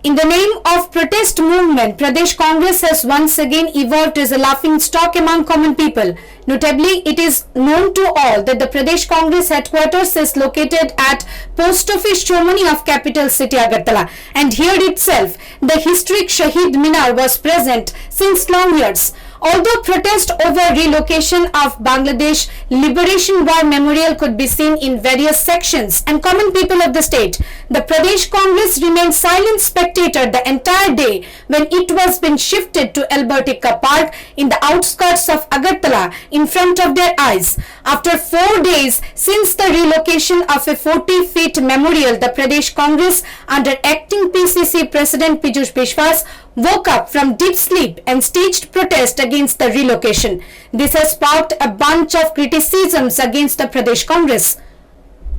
In the name of protest movement, Pradesh Congress has once again evolved as a laughing stock among common people. Notably, it is known to all that the Pradesh Congress headquarters is located at Post Office Chomani of capital city Agartala, and here itself the historic Shahid Minar was present since long years. Although protest over relocation of Bangladesh Liberation War Memorial could be seen in various sections and common people of the state, the Pradesh Congress remained silent spectator the entire day when it was being shifted to Albertica Park in the outskirts of Agartala in front of their eyes. After 4 days since the relocation of a 40-feet memorial, the Pradesh Congress under acting PCC President Piyush Biswas woke up from deep sleep and staged protest against the relocation. This has sparked a bunch of criticisms against the Pradesh Congress.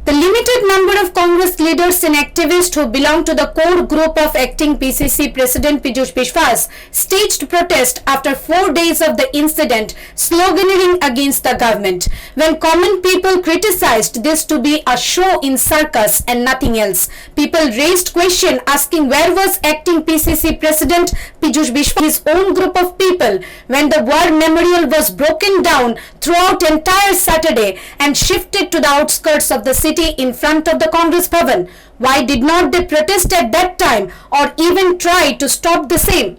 The limited number of Congress leaders and activists who belong to the core group of acting PCC President Piyush Biswas staged protest after 4 days of the incident, sloganeering against the government. When common people criticized this to be a show in circus and nothing else, people raised question asking where was acting PCC President Piyush Biswas, his own group of people, when the war memorial was broken down throughout entire Saturday and shifted to the outskirts of the city in front of the Congress Bhavan. Why did not they protest at that time or even try to stop the same?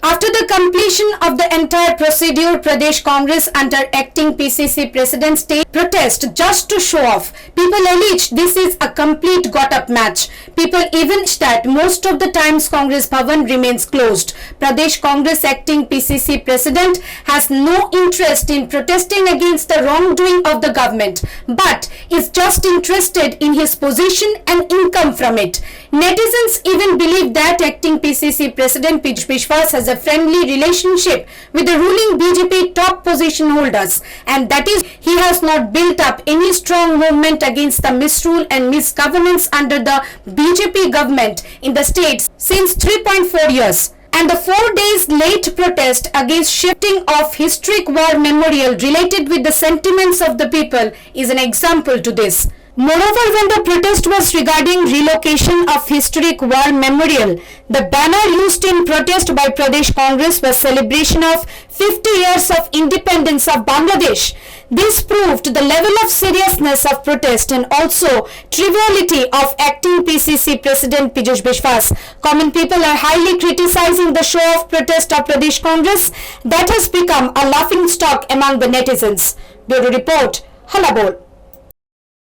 After the completion of the entire procedure, Pradesh Congress under acting PCC President staged protest just to show off. People alleged this is a complete got-up match. People even that most of the times Congress Bhavan remains closed. Pradesh Congress acting PCC President has no interest in protesting against the wrongdoing of the government, but is just interested in his position and income from it. Netizens even believe that acting PCC President Piyush Biswas has a friendly relationship with the ruling BJP top position holders, and that is he has not built up any strong movement against the misrule and misgovernance under the BJP government in the states since 3.4 years. And the 4 days late protest against shifting of historic war memorial related with the sentiments of the people is an example to this. Moreover, when the protest was regarding relocation of historic war memorial, the banner used in protest by Pradesh Congress was celebration of 50 years of independence of Bangladesh. This proved the level of seriousness of protest and also triviality of acting PCC President Piyush Biswas. Common people are highly criticizing the show of protest of Pradesh Congress that has become a laughing stock among the netizens. Bureau Report, Halabol.